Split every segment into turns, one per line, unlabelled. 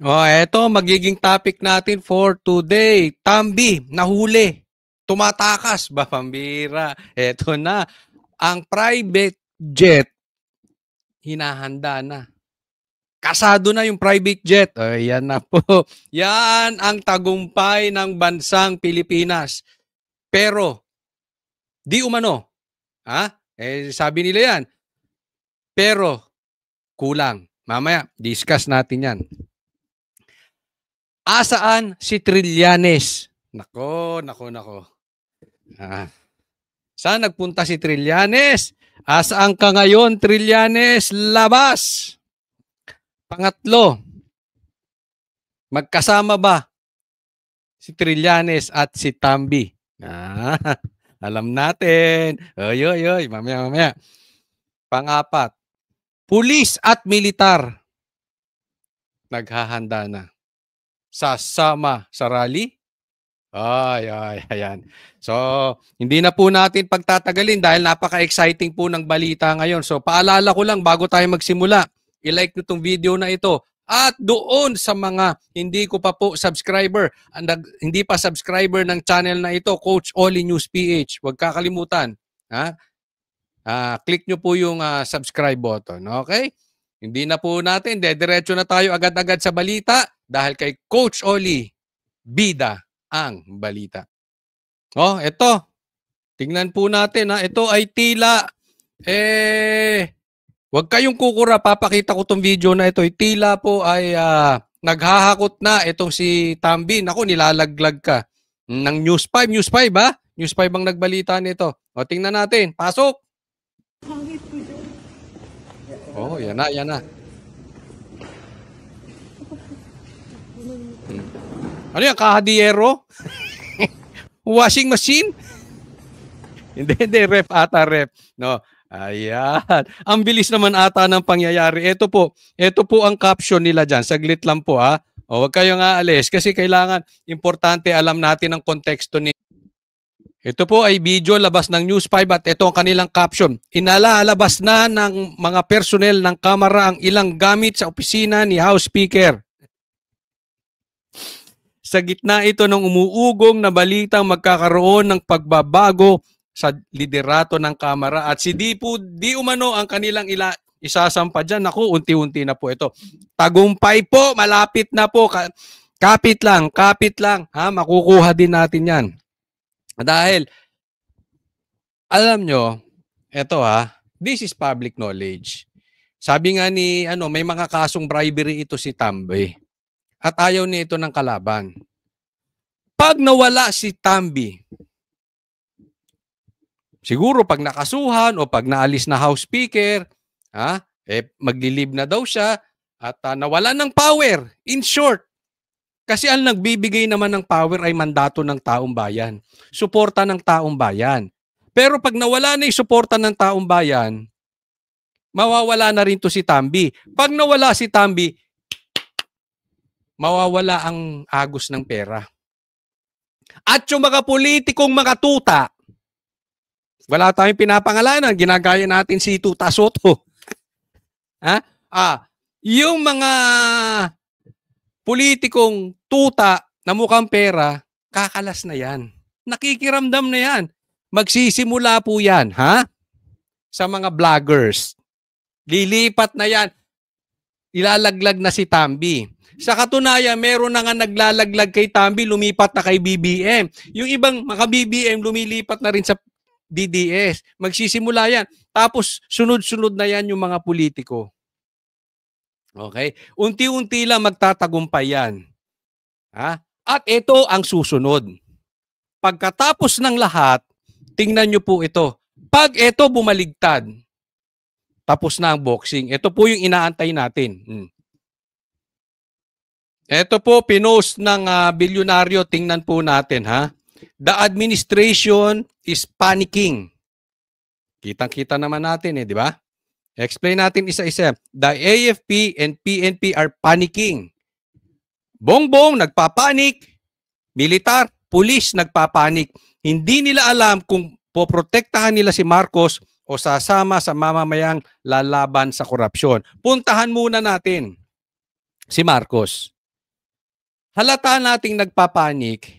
Eto magiging topic natin for today. Tambi, nahuli. Tumatakas ba pambira? Eto na, ang private jet hinahanda na. Kasado na yung private jet. Ayan na po. Yan ang tagumpay ng bansang Pilipinas. Pero, di umano. Ha? Sabi nila yan. Pero, kulang. Mamaya, discuss natin yan. Asaan si Trillanes? Nako. Saan nagpunta si Trillanes? Asaan ka ngayon, Trillanes? Labas! Pangatlo, magkasama ba si Trillanes at si Tambi? Alam natin. Oy. Mamaya. Pang-apat, pulis at militar naghahanda na. Sasama sa rally? Ayan. So, hindi na po natin pagtatagalin dahil napaka-exciting po ng balita ngayon. So, paalala ko lang bago tayo magsimula, i-like nyo itong video na ito. At doon sa mga hindi ko pa po subscriber, hindi pa subscriber ng channel na ito, Coach Oli News PH, huwag kakalimutan. Click nyo po yung subscribe button. Okay? Hindi na po natin, diretso na tayo agad-agad sa balita dahil kay Coach Oli, bida ang balita. Ito. Tingnan po natin Ito ay tila wag kayong kukura, papakita ko tong video na ito. Tila po ay naghahakot na itong si Tambi. Naku, nilalaglag ka. Ng News 5 ba? News 5 ang nagbalita nito. Tingnan natin. Pasok. Yan na. Ano yan, kahadiyero? Washing machine? Hindi, ref ata, ref. No. Ayan. Ang bilis naman ata ng pangyayari. Ito po ang caption nila dyan. Saglit lang po huwag kayong aalis kasi kailangan, importante alam natin ang konteksto ni. Ito po ay video labas ng News 5 at ito ang kanilang caption. Inalalabas na ng mga personnel ng Kamara ang ilang gamit sa opisina ni House Speaker. Sa gitna ito ng umuugong na balitang magkakaroon ng pagbabago sa liderato ng Kamara at si di umano ang kanilang isasampa dyan. Naku, unti-unti na po ito. Tagumpay po, malapit na po. Kapit lang. Makukuha din natin yan. Dahil, alam nyo, ito this is public knowledge. Sabi nga ni, may mga kasong bribery ito si Tambi. At ayaw nito ng kalaban. Pag nawala si Tambi, siguro pag nakasuhan o pag naalis na House Speaker, maglilib na daw siya at nawala ng power. In short, kasi ang nagbibigay naman ng power ay mandato ng taong bayan. Suporta ng taong bayan. Pero pag nawala na yung suporta ng taong bayan, mawawala na rin to si Tambi. Pag nawala si Tambi, mawawala ang agos ng pera. At yung mga politikong mga tuta, wala tayong pinapangalanan, ginagaya natin si Tuta Soto. Yung mga politikong tuta na mukhang pera, kakalas na yan. Nakikiramdam na yan. Magsisimula po yan, sa mga vloggers. Lilipat na yan. Ilalaglag na si Tambi. Sa katunayan, meron na nga naglalaglag kay Tambi, lumipat na kay BBM. Yung ibang mga BBM, lumilipat na rin sa DDS. Magsisimula yan. Tapos, sunod-sunod na yan yung mga politiko. Okay? Unti-unti lang magtatagumpay yan. At ito ang susunod. Pagkatapos ng lahat, tingnan nyo po ito. Pag ito bumaligtad, tapos na ang boxing. Ito po yung inaantay natin. Ito po, pinost ng bilyonaryo. Tingnan po natin, The administration is panicking. Kitang-kita naman natin, di ba? Explain natin isa-isa. The AFP and PNP are panicking. Bongbong nagpapanik. Militar, pulis nagpapanik. Hindi nila alam kung poprotektahan nila si Marcos o sasama sa mamamayang lalaban sa korupsyon. Puntahan muna natin si Marcos. Halata nating nagpapanik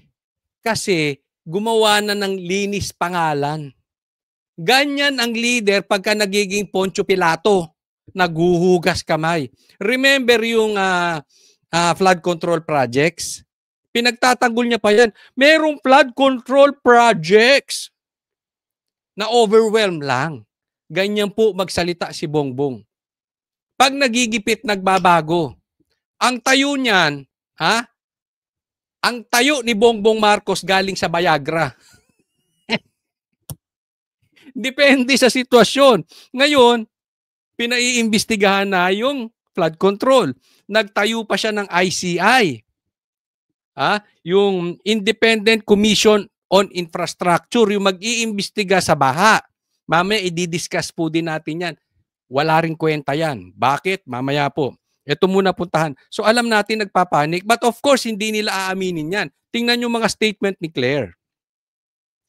kasi gumawa na ng linis pangalan. Ganyan ang leader pagka nagiging Poncio Pilato, naghuhugas kamay. Remember yung flood control projects? Pinagtatanggol niya pa yan. Merong flood control projects na overwhelm lang. Ganyan po magsalita si Bongbong. Pag nagigipit, nagbabago. Ang tayo niyan, ang tayo ni Bongbong Marcos galing sa Viagra. Depende sa sitwasyon. Ngayon, pinaiimbestigahan na yung flood control. Nagtayo pa siya ng ICI. Yung Independent Commission on Infrastructure, yung mag-iimbestiga sa baha. Mamaya i-discuss po din natin yan. Wala ring kwenta yan. Bakit? Mamaya po. Ito muna puntahan. So alam natin nagpapanik, but of course hindi nila aaminin yan. Tingnan yung mga statement ni Claire.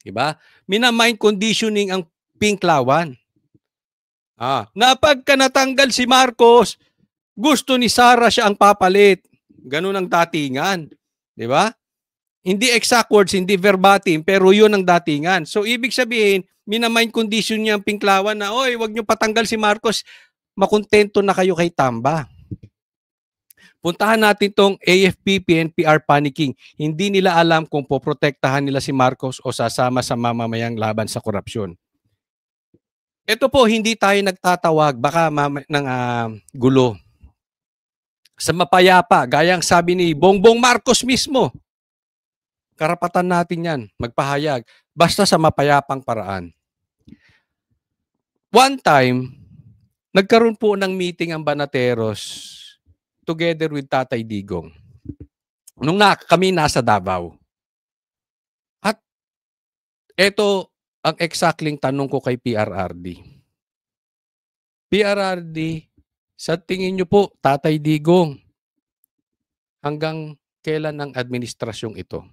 Diba? Mina-mind conditioning ang Pinklawan. Na pagka natanggal si Marcos, gusto ni Sara siya ang papalit. Ganun ang datingan. Diba? Hindi exact words, hindi verbatim, pero yun ang datingan. So ibig sabihin, mina-mind condition niya ang Pinklawan na, oy, wag niyo patanggal si Marcos, makontento na kayo kay Tamba. Puntahan natin tong AFP, PNPR panicking. Hindi nila alam kung poprotektahan nila si Marcos o sasama sa mamamayang laban sa korupsyon. Ito po, hindi tayo nagtatawag baka ng gulo. Sa mapayapa, gayang sabi ni Bongbong Marcos mismo, karapatan natin yan, magpahayag, basta sa mapayapang paraan. One time, nagkaroon po ng meeting ang Banateros together with Tatay Digong. Nung kami nasa Davao. At ito ang exactly tanong ko kay PRRD. PRRD, sa tingin niyo po, Tatay Digong, hanggang kailan ang administrasyong ito?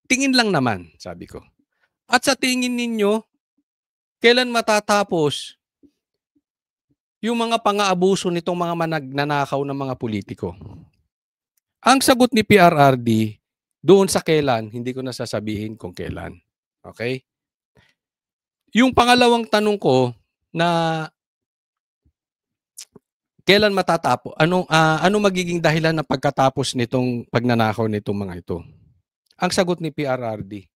Tingin lang naman, sabi ko. At sa tingin ninyo, kailan matatapos yung mga pang-aabuso nitong mga nagnanakaw ng mga politiko? Ang sagot ni PRRD, doon sa kailan, hindi ko nasasabihin kung kailan. Okay? Yung pangalawang tanong ko na kailan matatapos? Ano magiging dahilan ng pagkatapos nitong pagnanakaw nitong mga ito? Ang sagot ni PRRD,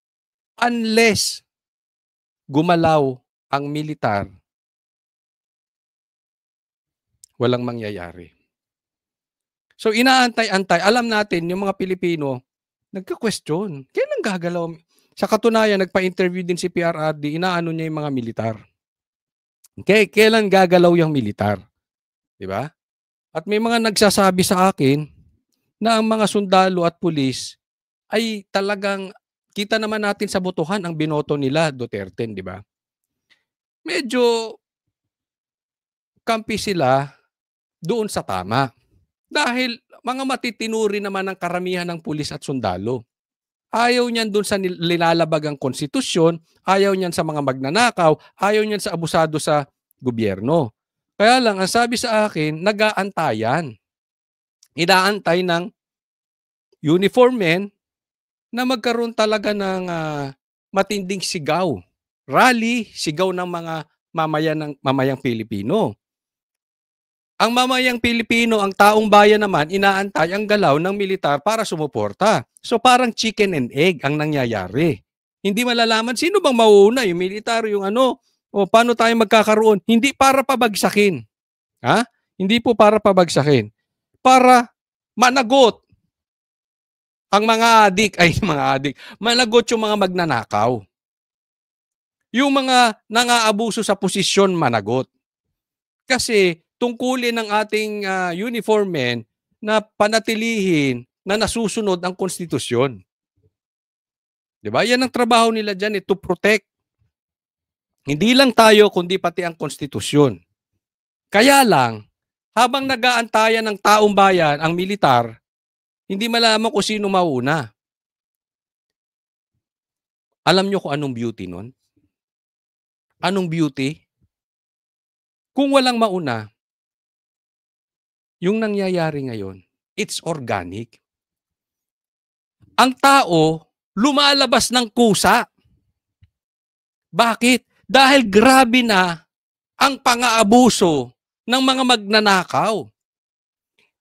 unless gumalaw ang militar, walang mangyayari. So inaantay-antay, alam natin yung mga Pilipino, nagka-question, kailan gagalaw? Sa katunayan, nagpa-interview din si PRRD, inaano niya yung mga militar. Okay, kailan gagalaw yung militar? Diba? At may mga nagsasabi sa akin na ang mga sundalo at pulis ay talagang, kita naman natin sa botohan ang binoto nila, Duterte, di ba? Medyo kampi sila doon sa tama. Dahil mga matitinuri naman ang karamihan ng pulis at sundalo. Ayaw niyan doon sa nilalabag ang konstitusyon, ayaw niyan sa mga magnanakaw, ayaw niyan sa abusado sa gobyerno. Kaya lang, ang sabi sa akin, nag-aantayan. Inaantay ng uniform men na magkaroon talaga ng matinding sigaw. Rally, sigaw ng mga mamayang Pilipino. Ang mamayang Pilipino, ang taong bayan naman, inaantay ang galaw ng militar para sumuporta. So parang chicken and egg ang nangyayari. Hindi malalaman sino bang mauuna, yung militar, yung ano, o paano tayo magkakaroon. Hindi para pabagsakin. Hindi po para pabagsakin. Para managot ang mga managot yung mga magnanakaw. Yung mga nangaabuso sa posisyon, managot. Kasi tungkulin ng ating uniform men na panatilihin na nasusunod ang konstitusyon. Diba? Yan ang trabaho nila dyan, to protect. Hindi lang tayo, kundi pati ang konstitusyon. Kaya lang, habang nag-aantayan ng taong bayan, ang militar, hindi malaman kung sino mauna. Alam nyo kung anong beauty nun? Anong beauty? Kung walang mauna, yung nangyayari ngayon, It's organic. Ang tao, lumalabas ng kusa. Bakit? Dahil grabe na ang pang-aabuso ng mga magnanakaw.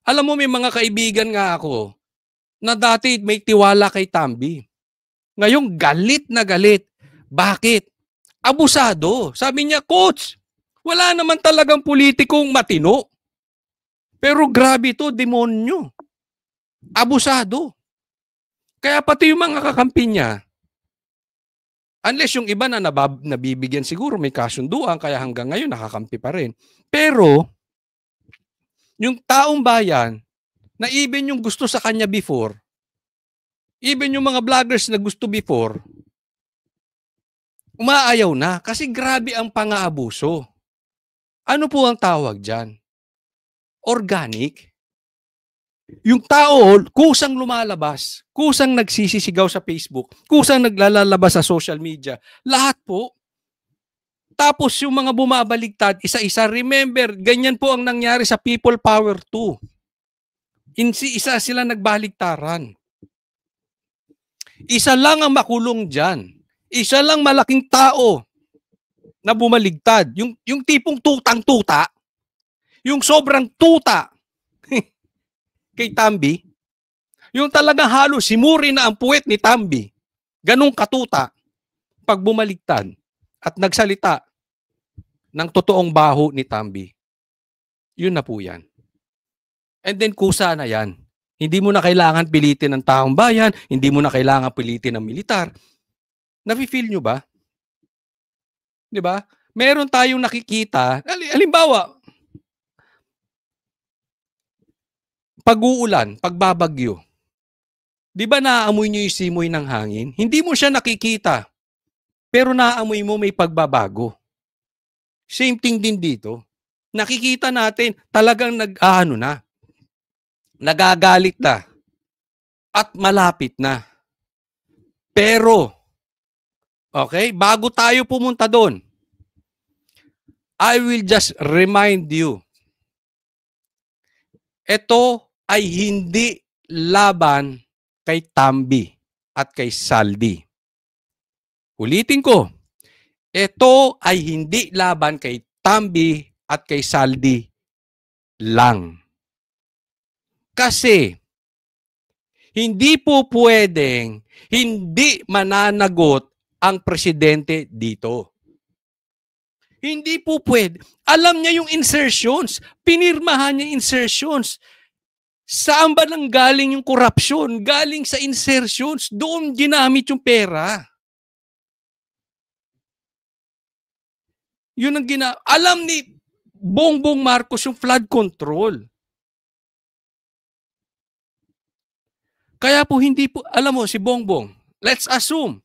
Alam mo, may mga kaibigan nga ako na dati may tiwala kay Tambi. Ngayon, galit na galit. Bakit? Abusado. Sabi niya, Coach, wala naman talagang politikong matino. Pero grabe to, demonyo. Abusado. Kaya pati yung mga kakampi niya, unless yung iba na nabibigyan siguro, may kasunduan, kaya hanggang ngayon nakakampi pa rin. Pero, yung taong bayan, na even yung gusto sa kanya before, even yung mga vloggers na gusto before, umaayaw na kasi grabe ang pang-aabuso. Ano po ang tawag dyan? Organic. Yung tao, kusang lumalabas, kusang nagsisisigaw sa Facebook, kusang naglalabas sa social media, lahat po. Tapos yung mga bumabaligtad, isa-isa, remember, ganyan po ang nangyari sa People Power 2. Isa sila nagbaligtaran. Isa lang ang makulong dyan. Isa lang malaking tao na bumaligtad. Yung tipong tutang-tuta, yung sobrang tuta kay Tambi, yung talagang halos simuri na ang puwet ni Tambi, ganung katuta, pag bumaligtad at nagsalita ng totoong baho ni Tambi. Yun na po yan. And then kusa na yan. Hindi mo na kailangan pilitin ng taong bayan, hindi mo na kailangan pilitin ng militar. Nafi-feel nyo ba? Di ba? Meron tayong nakikita, halimbawa, pag-uulan, pagbabagyo. Di ba naaamoy nyo yung simoy ng hangin? Hindi mo siya nakikita, pero naaamoy mo may pagbabago. Same thing din dito. Nakikita natin talagang nagagalit na at malapit na. Pero, okay, bago tayo pumunta doon, I will just remind you, ito ay hindi laban kay Tambi at kay Saldi. Ulitin ko, ito ay hindi laban kay Tambi at kay Saldi lang. Kasi, hindi po pwedeng hindi mananagot ang presidente dito. Hindi po pwede. Alam niya yung insertions. Pinirmahan niya yung insertions. Saan ba nang galing yung korupsyon? Galing sa insertions. Doon ginamit yung pera. Yun ang alam ni Bongbong Marcos yung flood control. Kaya po hindi po, alam mo si Bongbong, let's assume,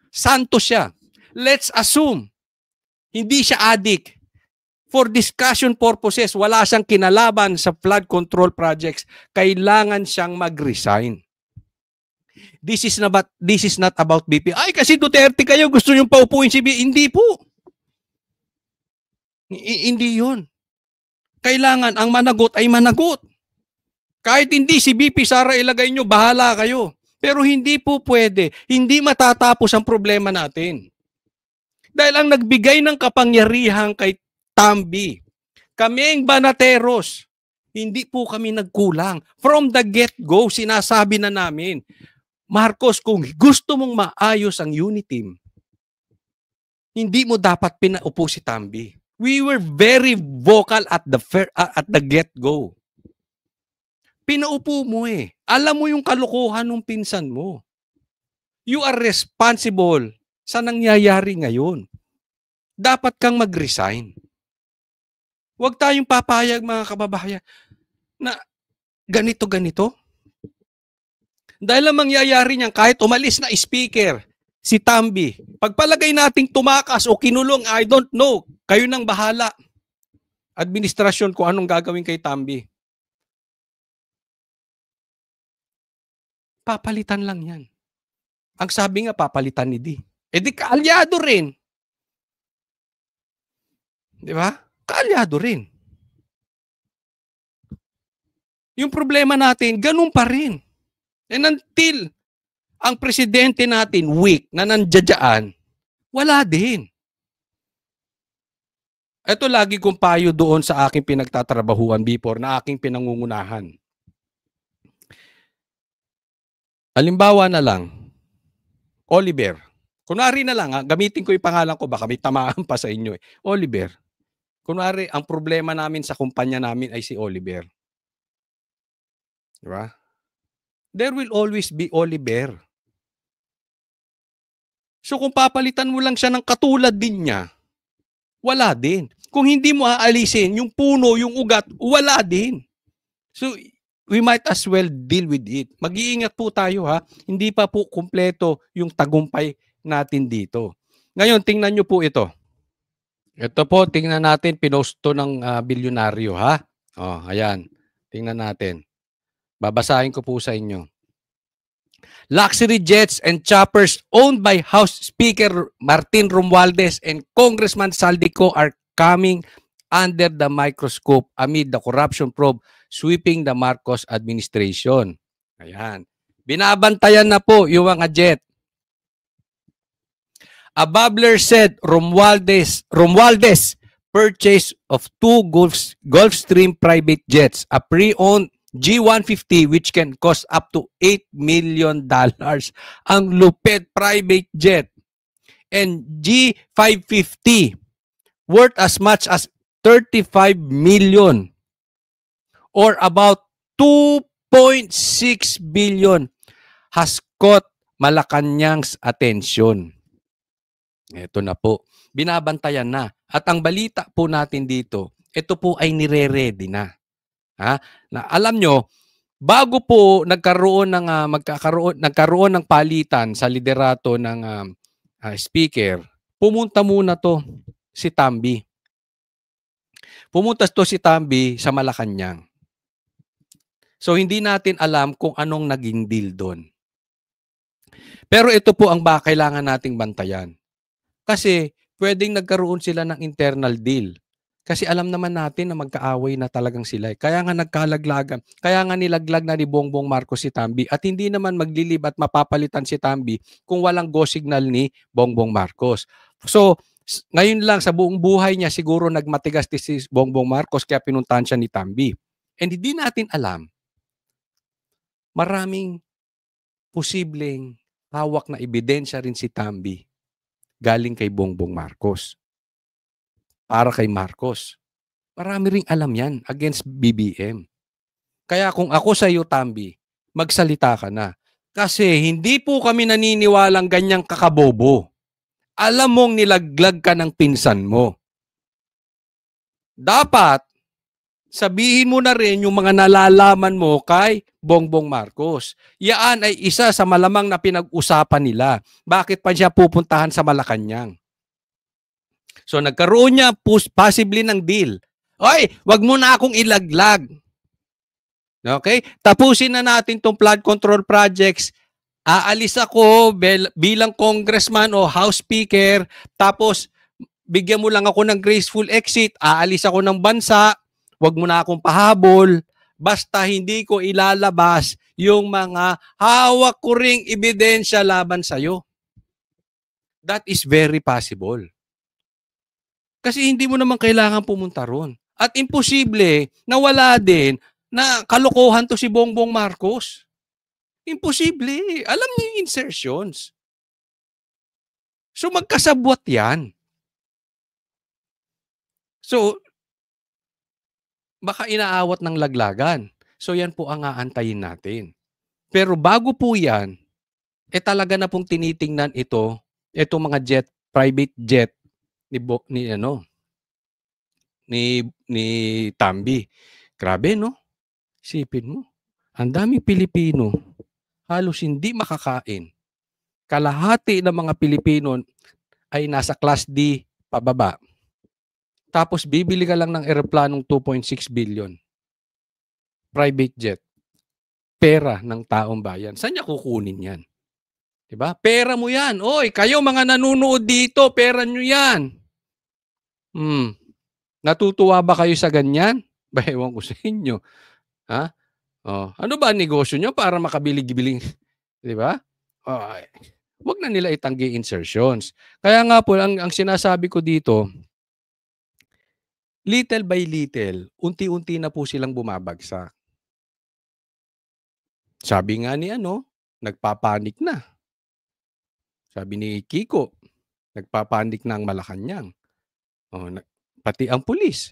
santo siya. Let's assume, hindi siya addict. For discussion purposes, wala siyang kinalaban sa flood control projects. Kailangan siyang mag-resign. This is not about BP. Ay, kasi Duterte kayo, gusto niyong paupuin si BP. Hindi po. Hindi yun. Kailangan ang managot ay managot. Kahit hindi si BP Sara ilagay nyo, bahala kayo. Pero hindi po pwede. Hindi matatapos ang problema natin. Dahil ang nagbigay ng kapangyarihan kay Tambi, kami ang banateros, hindi po kami nagkulang. From the get-go, sinasabi na namin, Marcos, kung gusto mong maayos ang UNITEAM, hindi mo dapat pinaupo si Tambi. We were very vocal at the get-go. Pinaupo mo eh. Alam mo yung kalokohan ng pinsan mo. You are responsible sa nangyayari ngayon. Dapat kang mag-resign. Huwag tayong papayag mga kababayan na ganito-ganito. Dahil ang mangyayari niyan, kahit umalis na speaker, si Tambi, pagpalagay nating tumakas o kinulong, I don't know, kayo nang bahala. Administrasyon kung anong gagawin kay Tambi. Papalitan lang yan. Ang sabi nga, papalitan ni Di. Eh di kaalyado rin. Di ba? Kaalyado rin. Yung problema natin, ganun pa rin. And until ang presidente natin weak na nandiyan, wala din. Ito lagi kong payo doon sa aking pinagtatrabahuan before na aking pinangungunahan. Halimbawa na lang, Oliver. Kunwari na lang, gamitin ko yung pangalan ko, baka may tamaan pa sa inyo. Oliver. Kunwari, ang problema namin sa kumpanya namin ay si Oliver. Diba? There will always be Oliver. So kung papalitan mo lang siya ng katulad din niya, wala din. Kung hindi mo aalisin yung puno, yung ugat, wala din. So we might as well deal with it. Mag-iingat po tayo ha. Hindi pa po kumpleto yung tagumpay natin dito. Ngayon, tingnan nyo po ito. Ito po, tingnan natin, pinost to ng bilyonaryo ha. Oh, ayan. Tingnan natin. Babasahin ko po sa inyo. Luxury jets and choppers owned by House Speaker Martin Romualdez and Congressman Saldico are coming under the microscope amid the corruption probe sweeping the Marcos administration. Ayan. Binabantayan na po yung mga jet. A bubbler said Romualdez purchase of 2 Gulfstream private jets, a pre-owned G150 which can cost up to $8 million. Ang lupit private jet. And G550 worth as much as 35 million or about 2.6 billion has caught Malacanang's attention. Ito na po. Binabantayan na. At ang balita po natin dito, ito po ay nire-ready na. Ha? Na alam nyo, bago po nagkaroon ng palitan sa liderato ng speaker, pumunta muna to si Tambi. Pumunta to si Tambi sa Malacanang. So hindi natin alam kung anong naging deal doon. Pero ito po ang kailangan nating bantayan. Kasi pwedeng nagkaroon sila ng internal deal. Kasi alam naman natin na magkaaway na talagang sila. Kaya nga nagkalaglagan. Kaya nga nilaglag na ni Bongbong Marcos si Tambi. At hindi naman maglilib at mapapalitan si Tambi kung walang go signal ni Bongbong Marcos. So, ngayon lang sa buong buhay niya siguro nagmatigas si Bongbong Marcos kaya pinuntahan siya ni Tambi. And hindi natin alam. Maraming posibleng hawak na ebidensya rin si Tambi galing kay Bongbong Marcos. Para kay Marcos. Marami ring alam yan against BBM. Kaya kung ako sa iyo, Tambi, magsalita ka na. Kasi hindi po kami naniniwalang ganyang kakabobo. Alam mong nilaglag ka ng pinsan mo. Dapat, sabihin mo na rin yung mga nalalaman mo kay Bongbong Marcos. Yaan ay isa sa malamang na pinag-usapan nila. Bakit pa siya pupuntahan sa Malacanang? So nagkaroon niya possibly ng deal. Oy, wag mo na akong ilaglag. Okay? Tapusin na natin tong flood control projects. Aalis ako bilang congressman o house speaker. Tapos bigyan mo lang ako ng graceful exit. Aalis ako ng bansa. Wag mo na akong pahabol. Basta hindi ko ilalabas yung mga hawak ko ring ebidensya laban sa'yo. That is very possible. Kasi hindi mo naman kailangan pumunta ron. At imposible na wala din na kalokohan to si Bongbong Marcos. Imposible. Alam niyo yung insertions. So magkasabwat yan. So, baka inaawat ng laglagan. So yan po ang aantayin natin. Pero bago po yan, talaga na pong tinitingnan itong mga private jet ni Tambi. Grabe, no? Isipin mo. Ang daming Pilipino, halos hindi makakain. Kalahati ng mga Pilipino ay nasa class D pababa. Tapos bibili ka lang ng eroplanong 2.6 billion. Private jet. Pera ng taong bayan. Saan niya kukunin yan? Diba? Pera mo yan. Oy, kayo mga nanonood dito, pera nyo yan. Natutuwa ba kayo sa ganyan? Ewan ko sa inyo. Ha? Oh, ano ba ang negosyo nyo para makabili-biling, 'di ba? Oh, wag na nila itanggi insertions. Kaya nga po ang sinasabi ko dito, little by little, unti-unti na po silang bumabagsak. Sabi nga ni nagpapanik na. Sabi ni Kiko, nagpapanik na ang Malacanang. Oh, pati ang pulis.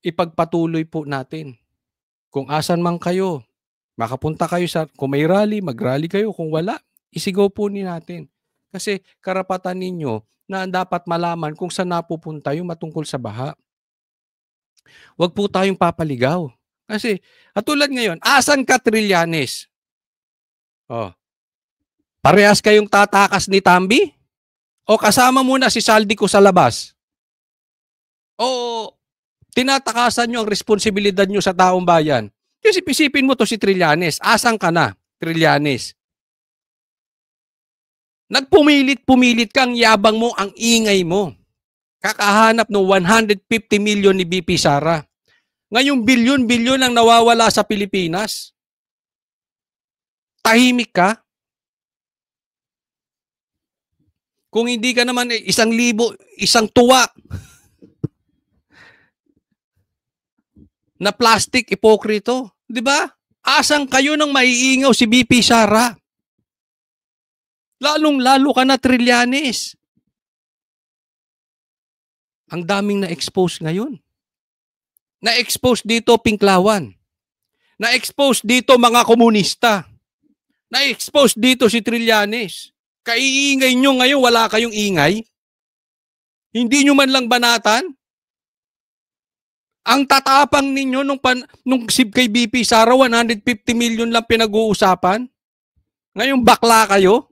Ipagpatuloy po natin. Kung asan man kayo, makapunta kayo kung may rally, mag-rally kayo. Kung wala, isigaw po natin. Kasi karapatan ninyo na dapat malaman kung saan napupunta yung matungkol sa baha. Huwag po tayong papaligaw. Kasi, tulad ngayon, asan ka, Trillanes? Oh. Parehas kayong tatakas ni Tambi? O kasama muna si Saldi ko sa labas? O tinatakasan nyo ang responsibilidad nyo sa taong bayan? Kasi isipin mo to si Trillanes. Asan ka na, Trillanes? Nagpumilit-pumilit kang yabang mo, ang ingay mo. Kakahanap ng 150 million ni BP Sara. Ngayong bilyon-bilyon ang nawawala sa Pilipinas. Tahimik ka? Kung hindi ka naman 1,000, isang tuwa na plastic ipokrito. Di ba? Asang kayo nang maiingaw si BP Sara? Lalong-lalo ka na, Trillanes. Ang daming na-expose ngayon. Na-expose dito, Pinklawan. Na-expose dito, mga komunista. Na-expose dito si Trillanes. Kaiingay nyo ngayon, wala kayong ingay? Hindi nyo man lang banatan? Ang tatapang ninyo nung kay BP Sara, 150 million lang pinag-uusapan? Ngayon, bakla kayo?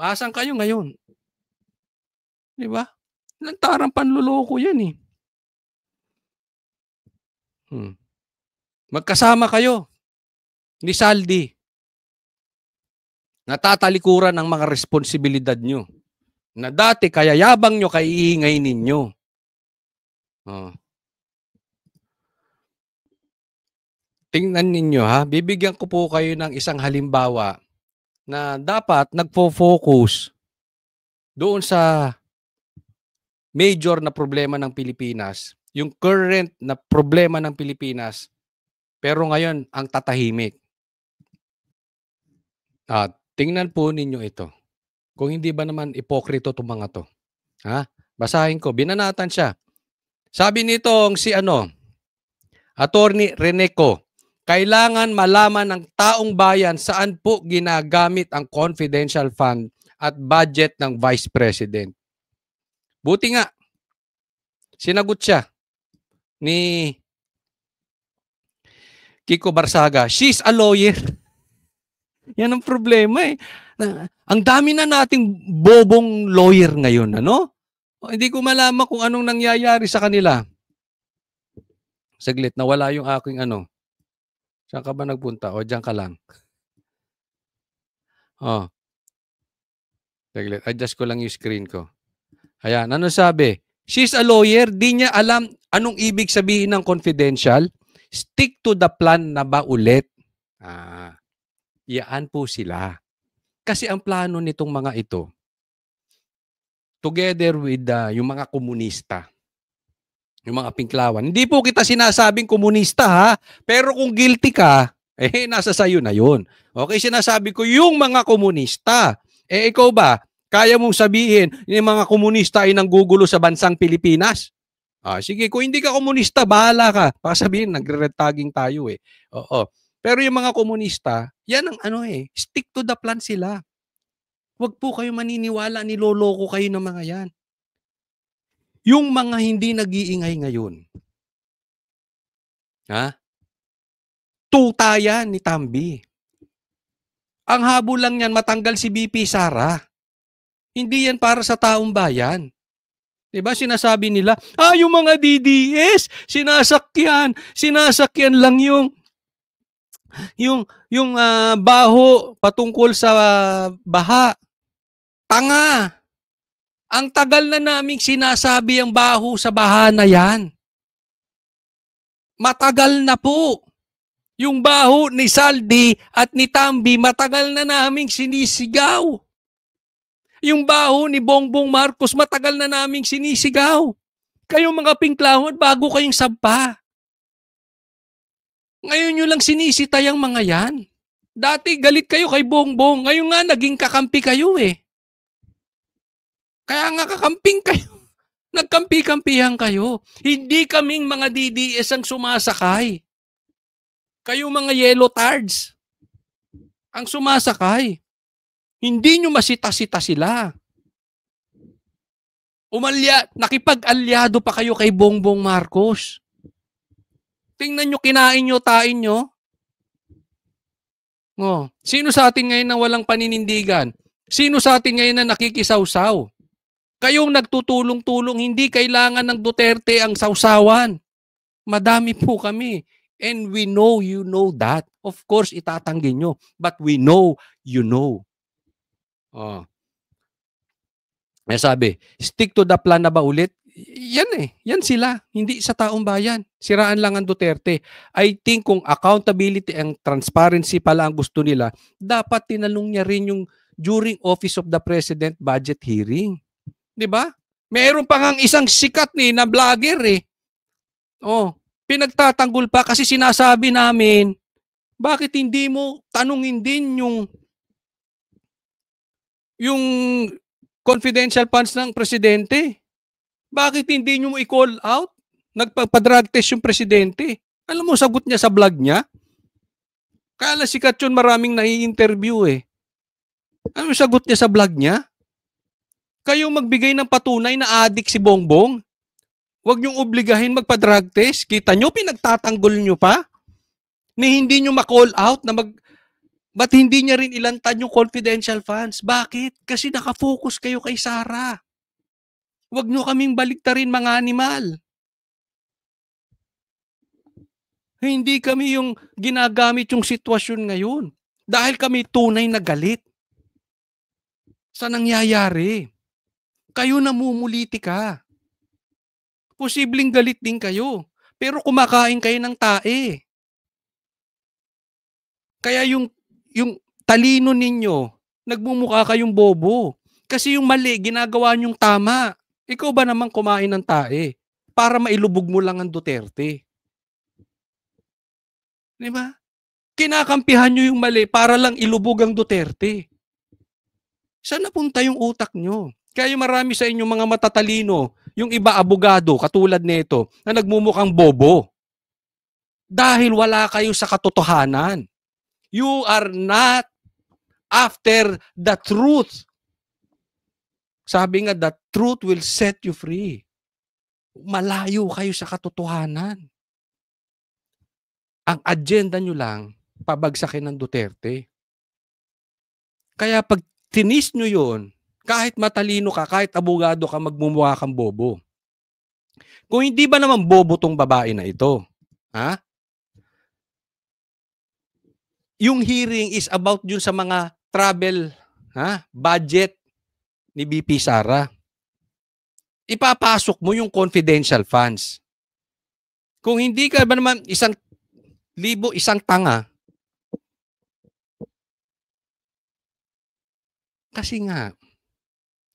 Asan kayo ngayon? Di ba? Lantarang panluloko yan eh. Magkasama kayo ni Saldi. Natatalikuran ang mga responsibilidad nyo. Na dati kaya yabang nyo, kaiingay ninyo. Tingnan ninyo bibigyan ko po kayo ng isang halimbawa na dapat nagfo-focus doon sa major na problema ng Pilipinas, yung current na problema ng Pilipinas, pero ngayon ang tatahimik. Tingnan po ninyo ito. Kung hindi ba naman ipokrito itong mga to. Basahin ko. Binanatan siya. Sabi nitong si Attorney Reneco, kailangan malaman ng taong bayan saan po ginagamit ang confidential fund at budget ng Vice President. Buti nga, sinagot siya ni Kiko Barsaga. She's a lawyer. Yan ang problema eh. Ang dami na nating bobong lawyer ngayon, hindi ko malaman kung anong nangyayari sa kanila. Saglit, nawala yung aking Saan ka ba nagpunta? Diyan ka lang. Saglit, adjust ko lang yung screen ko. Ayan, ano sabi? She's a lawyer, di niya alam anong ibig sabihin ng confidential. Stick to the plan na ba ulit? Yaan po sila. Kasi ang plano nitong mga ito, together with yung mga komunista, yung mga Pinklawan. Hindi po kita sinasabing komunista pero kung guilty ka, nasa sayo na yun. Okay, sinasabi ko yung mga komunista. Ikaw ba, kaya mong sabihin yung mga komunista ay nanggugulo sa bansang Pilipinas? Sige, kung hindi ka komunista, bahala ka. Baka sabihin, nagre-red tagging tayo Oo. Pero yung mga komunista, yan ang stick to the plan sila. Huwag po kayo maniniwala, niloloko kayo ng mga yan. Yung mga hindi nag-iingay ngayon. Tuta yan ni Tambi. Ang habol lang yan, matanggal si BP Sara. Hindi yan para sa taong bayan. Diba sinasabi nila, yung mga DDS, sinasakyan lang yung baho patungkol sa baha. Tanga. Ang tagal na naming sinasabi ang baho sa baha na yan. Matagal na po. Yung baho ni Saldi at ni Tambi, matagal na naming sinisigaw. Yung baho ni Bongbong Marcos, matagal na naming sinisigaw. Kayong mga pinklahon, bago kayong sampa. Ngayon nyo lang sinisita yung mga yan. Dati galit kayo kay Bongbong, ngayon nga naging kakampi kayo eh. Kaya nga kakamping kayo. Nagkampi-kampihan kayo. Hindi kaming mga DDS ang sumasakay. Kayo mga yellow tards ang sumasakay. Hindi nyo masita-sita sila. Nakipag-alyado pa kayo kay Bongbong Marcos. Tingnan nyo, kinain nyo, tain nyo. Oh, sino sa atin ngayon na walang paninindigan? Sino sa atin ngayon na nakikisawsaw? Kayong nagtutulong-tulong, hindi kailangan ng Duterte ang sawsawan. Madami po kami. And we know you know that. Of course, itatanggi nyo. But we know you know. Oh. May sabi, stick to the plan na ba ulit? Yan eh. Yan sila. Hindi sa taong bayan. Siraan lang ang Duterte. I think kung accountability and transparency pala ang gusto nila, dapat tinanong niya rin yung during Office of the President budget hearing. Diba? Meron pa ngang isang sikat na vlogger eh. Oh, pinagtatanggol pa kasi sinasabi namin, bakit hindi mo tanungin din yung confidential funds ng presidente? Bakit hindi nyo mo i-call out? Nagpa-drug test yung presidente. Alam mo, sagot niya sa vlog niya. Kaya sikat yun, maraming nai-interview eh. Ano sagot niya sa vlog niya? Kayong magbigay ng patunay na addict si Bongbong. Huwag niyong obligahin magpa-drug test. Kita nyo, pinagtatanggol nyo pa. Ni hindi nyo ma-call out na ba't hindi niya rin ilantan yung confidential funds? Bakit? Kasi nakafocus kayo kay Sara. Huwag nyo kaming baliktarin mga animal. Hindi kami yung ginagamit yung sitwasyon ngayon. Dahil kami tunay na galit sa nangyayari. Kayo namumuliti ka. Posibleng galit din kayo. Pero kumakain kayo ng tae. Kaya yung talino ninyo, nagmumukha kayong bobo. Kasi yung mali, ginagawa nyong tama. Ikaw ba naman kumain ng tae? Para mailubog mo lang ang Duterte. Di ba? Kinakampihan nyo yung mali para lang ilubog ang Duterte. Saan napunta yung utak nyo? Kaya marami sa inyo mga matatalino, yung iba abogado, katulad nito, na nagmumukhang bobo. Dahil wala kayo sa katotohanan. You are not after the truth. Sabi nga, the truth will set you free. Malayo kayo sa katotohanan. Ang agenda nyo lang, pabagsakin ng Duterte. Kaya pag tinis nyo yun, kahit matalino ka, kahit abogado ka, magmumukha kang bobo. Kung hindi ba naman bobo tong babae na ito, ha? Yung hearing is about yun sa mga travel, budget ni BP Sara. Ipapasok mo yung confidential funds. Kung hindi ka ba naman isang tanga, kasi nga,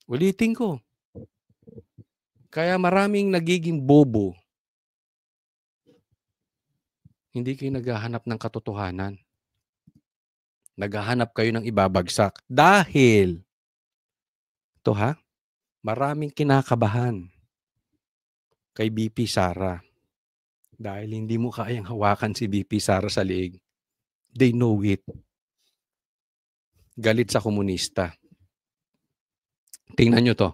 ulitin ko, kaya maraming nagiging bobo. Hindi kayo naghahanap ng katotohanan. Naghahanap kayo ng ibabagsak. Dahil, maraming kinakabahan kay BP Sara. Dahil hindi mo kayang hawakan si BP Sara sa liig. They know it. Galit sa komunista. Tingnan nyo to.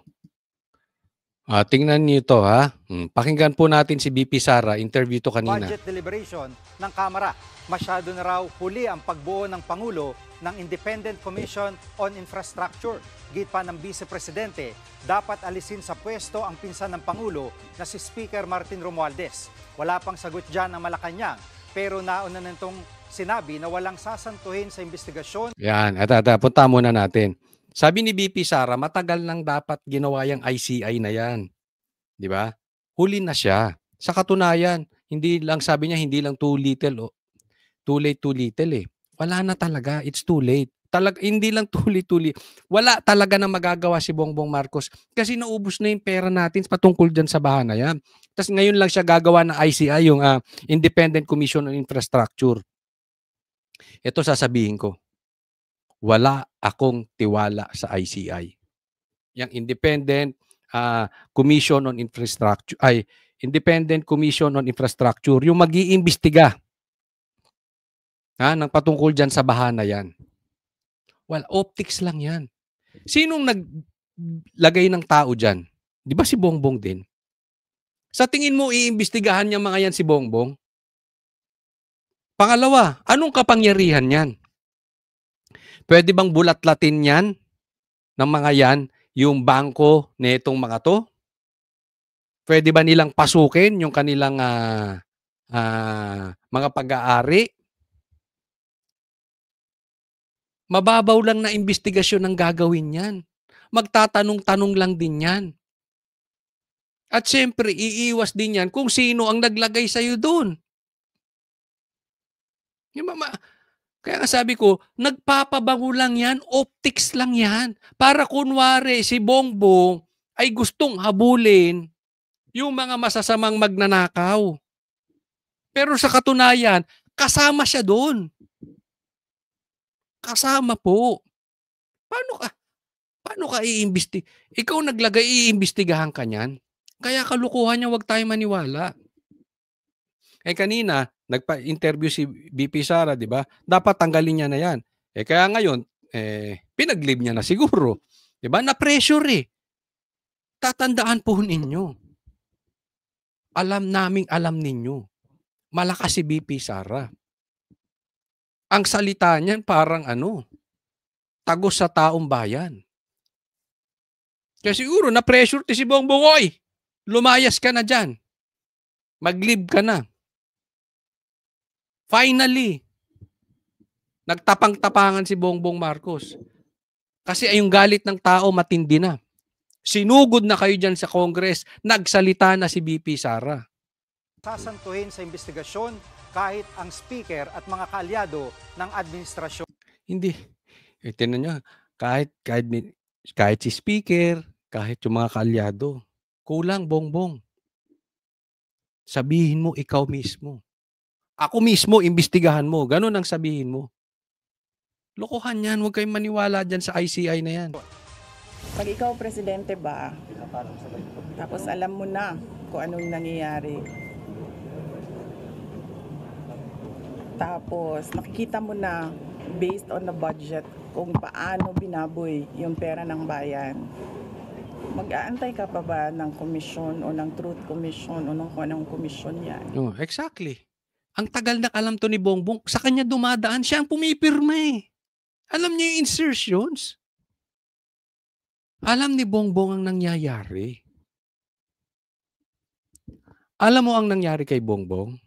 Tingnan niyo ito, ha? Pakinggan po natin si BP Sara, interview to kanina.
Budget deliberation ng Kamara. Masyado na raw huli ang pagbuo ng Pangulo ng Independent Commission on Infrastructure. Git pa ng Vice Presidente, dapat alisin sa pwesto ang pinsan ng Pangulo na si Speaker Martin Romualdez. Wala pang sagot dyan ang Malacanang, pero nauna na nitong sinabi na walang sasantuhin sa investigasyon.
Yan, punta muna natin. Sabi ni BP Sara, matagal nang dapat ginawa yung ICI na yan. Di ba? Huli na siya. Sa katunayan, Hindi lang, sabi niya, hindi lang too little, too late, too little eh. Wala na talaga, it's too late. Hindi lang too late. Wala talaga na magagawa si Bongbong Marcos kasi naubos na yung pera natin patungkol dyan sa baha na yan. Tapos ngayon lang siya gagawa ng ICI, yung Independent Commission on Infrastructure. Ito sasabihin ko, wala akong tiwala sa ICI. Yung Independent Commission on Infrastructure, Independent Commission on Infrastructure, yung mag-iimbestiga ng patungkol dyan sa baha na yan. Well, optics lang yan. Sinong naglagay ng tao dyan? Di ba si Bongbong din? Sa tingin mo, iimbestigahan niya mga yan si Bongbong? Pangalawa, anong kapangyarihan yan? Pwede bang bulatlatin yan ng mga yan, yung bangko netong mga to? Pwede ba nilang pasukin yung kanilang mga pag-aari? Mababaw lang na investigasyon ang gagawin yan. Magtatanong-tanong lang din yan. At syempre, iiwas din yan kung sino ang naglagay sa'yo doon. Kaya nga sabi ko, nagpapabango lang yan, optics lang yan. Para kunwari si Bongbong ay gustong habulin yung mga masasamang magnanakaw. Pero sa katunayan, kasama siya doon. Kasama po. Paano ka iimbestigahan? Ikaw naglagay, iimbestigahan ka niyan. Kaya kalukuhan niya, wag tayo maniwala. Kanina, nagpa-interview si BP Sara, di ba? Dapat tanggalin niya na yan. Kaya ngayon, pinag-leave niya na siguro. Di ba? Na-pressure eh. Tatandaan po ninyo. Alam ninyo. Malakas si BP Sara. Ang salita niyan parang tagos sa taong bayan. Kaya siguro na-pressure si Bongbong, oy, lumayas ka na dyan. Mag-leave ka na. Finally, nagtapang-tapangan si Bongbong Marcos. Kasi yung galit ng tao matindi na. Sinugod na kayo dyan sa Congress, nagsalita na si BP Sara.
Sasantuhin sa investigasyon kahit ang speaker at mga kaalyado ng administrasyon.
Hindi. Tingnan nyo, kahit si speaker, kahit yung mga kaalyado, kulang, Bongbong. Sabihin mo ikaw mismo. Ako mismo, imbestigahan mo. Ganun ang sabihin mo. Lokohan yan. Huwag kayong maniwala dyan sa ICI na yan.
Pag ikaw presidente ba, tapos alam mo na kung anong nangyayari. Tapos nakikita mo na based on the budget kung paano binaboy yung pera ng bayan. Mag-aantay ka pa ba ng komisyon o ng Truth Commission o ng anong komisyon yan?
Oh, exactly. Ang tagal na alam to ni Bongbong, sa kanya dumadaan, siya ang pumipirma eh. Alam niya yung insertions. Alam ni Bongbong ang nangyayari. Alam mo ang nangyari kay Bongbong?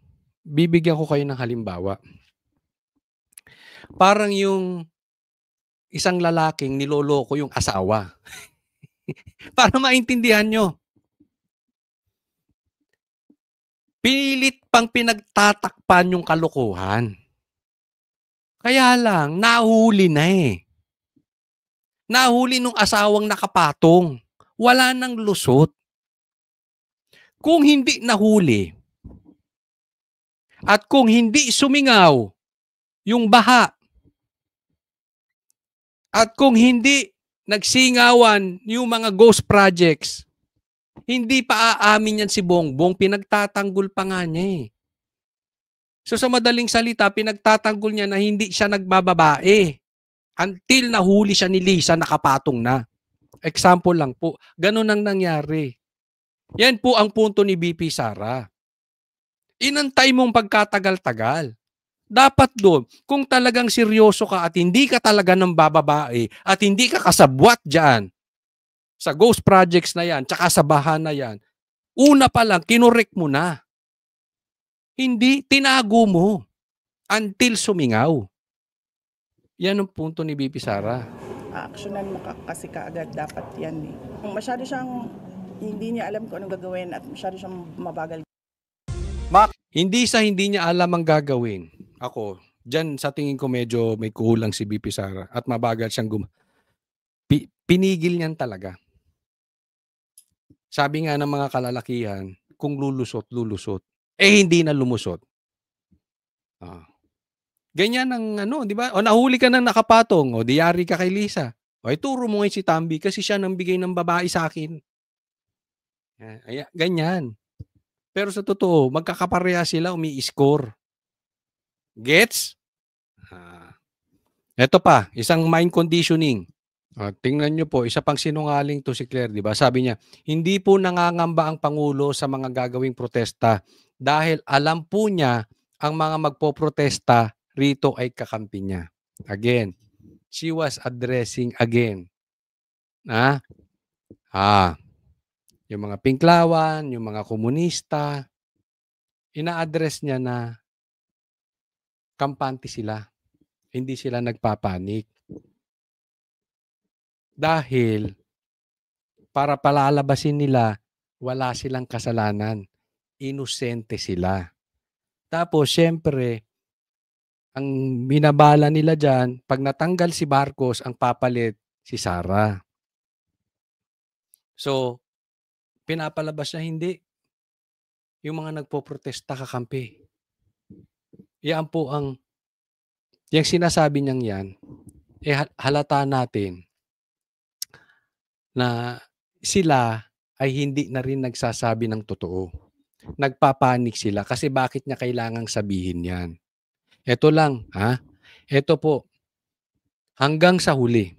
Bibigyan ko kayo ng halimbawa. Parang yung isang lalaking niloloko yung asawa. Para maintindihan nyo. Pilit pang pinagtatakpan yung kalokohan. Kaya lang, nahuli na eh. Nahuli nung asawang nakapatong. Wala nang lusot. Kung hindi nahuli, at kung hindi sumingaw yung baha, at kung hindi nagsingawan yung mga ghost projects, hindi pa aamin yan si Bongbong, pinagtatanggol pa nga niya eh. So sa madaling salita, pinagtatanggol niya na hindi siya nagbababae until nahuli siya ni Lisa, nakapatong na. Example lang po, ganun ang nangyari. Yan po ang punto ni BP Sara. Inantay mong pagkatagal-tagal. Dapat doon, kung talagang seryoso ka at hindi ka talaga ng bababae at hindi ka kasabwat dyan sa ghost projects na yan, tsaka sa baha na yan, una pa lang, kinorek mo na. Hindi, tinago mo until sumingaw. Yan ang punto ni BP Sara.
Actionan mo kasi kaagad, dapat yan eh. Kung masyado siyang hindi niya alam kung anong gagawin at masyado siyang mabagal.
Hindi sa hindi niya alam ang gagawin. Ako, dyan sa tingin ko medyo may kulang si BP Sara at mabagal siyang pinigil niyan talaga. Sabi nga ng mga kalalakihan, kung lulusot, lulusot. Eh, hindi na lumusot. Ganyan ang ano, di ba? O nahuli ka na nakapatong, o diyari ka kay Lisa. O ituro mo ngayon si Tambi kasi siya nang bigay ng babae sa akin. Ganyan. Pero sa totoo, magkakapareha sila, umi-score. Gets? Ito pa, isang mind conditioning. Tingnan nyo po, isa pang sinungaling to si Claire, di ba? Sabi niya, hindi po nangangamba ang Pangulo sa mga gagawing protesta dahil alam po niya ang mga magpoprotesta rito ay kakampi niya. Again, she was addressing again. Yung mga Pinklawan, yung mga komunista, ina-address niya na kampante sila. Hindi sila nagpapanik. Dahil para palalabasin nila, wala silang kasalanan. Inosente sila. Tapos, syempre, ang binabala nila dyan, pag natanggal si Marcos, ang papalit si Sara. So, pinapalabas niya hindi. Yung mga nagpoprotesta kakampi. Yan po ang, yung sinasabi niyang yan, halata natin na sila ay hindi na rin nagsasabi ng totoo. Nagpapanik sila kasi bakit niya kailangang sabihin yan. Ito lang, Ito po, hanggang sa huli,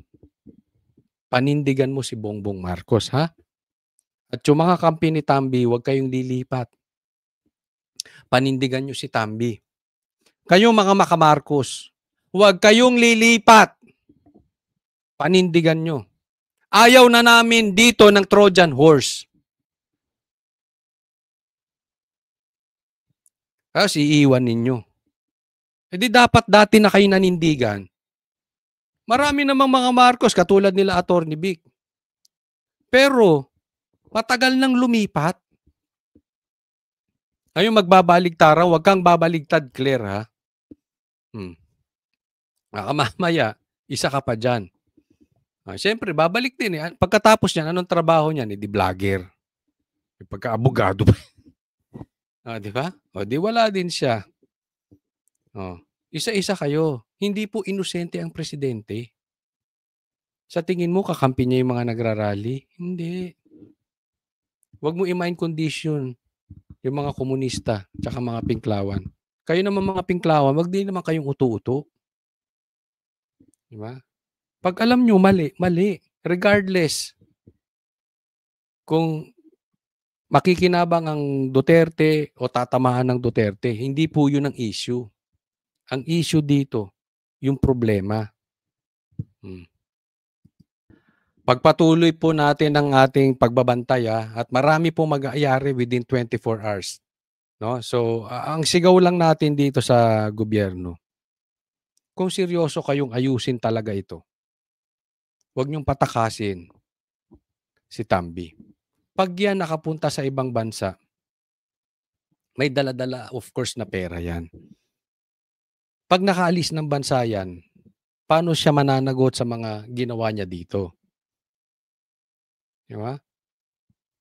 panindigan mo si Bongbong Marcos, ha? At yung mga kampi ni Tambi, huwag kayong lilipat. Panindigan nyo si Tambi. Kayong mga makamarcos, huwag kayong lilipat. Panindigan nyo. Ayaw na namin dito ng Trojan horse. Kasi iiwan ninyo. E di dapat dati na kayo nanindigan. Marami namang mga Marcos katulad nila Atty. Vic. Pero matagal nang lumipat. Ngayon magbabaligtara, huwag kang babaligtad, Claire, ha? Mamaya, isa ka pa dyan. Siyempre, babalik din. Pagkatapos niyan, anong trabaho niyan? Di vlogger. Pagka-abogado pa. Di ba? Di wala din siya. Isa-isa kayo. Hindi po inosente ang presidente. Sa tingin mo, kakampi niya yung mga nagrarally? Hindi. Huwag mo i-mind condition yung mga komunista tsaka mga Pinklawan. Kayo naman mga Pinklawan, wag din naman kayong uto-uto. Di ba? Pag alam nyo, mali. Regardless kung makikinabang ang Duterte o tatamaan ng Duterte, hindi po yun ang issue. Ang issue dito, yung problema. Pagpatuloy po natin ang ating pagbabantay at marami po mag-aayari within 24 hours. No? So, ang sigaw lang natin dito sa gobyerno, kung seryoso kayong ayusin talaga ito, huwag niyong patakasin si Tambi. Pag yan nakapunta sa ibang bansa, may dala-dala of course na pera yan. Pag nakaalis ng bansa yan, paano siya mananagot sa mga ginawa niya dito? Diba?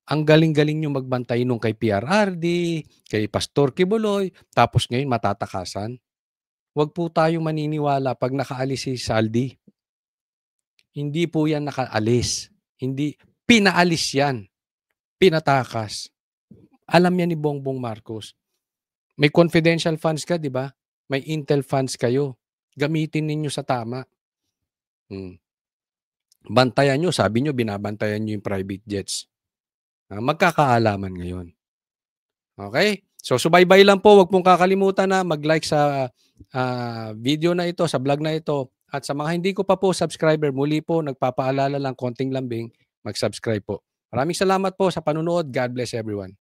Ang galing-galing nyo magbantay nung kay PRRD, kay Pastor Kibuloy, tapos ngayon matatakasan. Huwag po tayong maniniwala pag nakaalis si Saldi. Hindi po yan nakaalis. Hindi, pinaalis yan. Pinatakas. Alam yan ni Bongbong Marcos. May confidential funds ka, di ba? May intel funds kayo. Gamitin ninyo sa tama. Bantayan nyo, sabi nyo, binabantayan nyo yung private jets. Magkakaalaman ngayon. Okay? So, subaybay lang po. Huwag pong kakalimutan na mag-like sa video na ito, sa vlog na ito. At sa mga hindi ko pa po subscriber, muli po, nagpapaalala lang, konting lambing, mag-subscribe po. Maraming salamat po sa panunood. God bless everyone.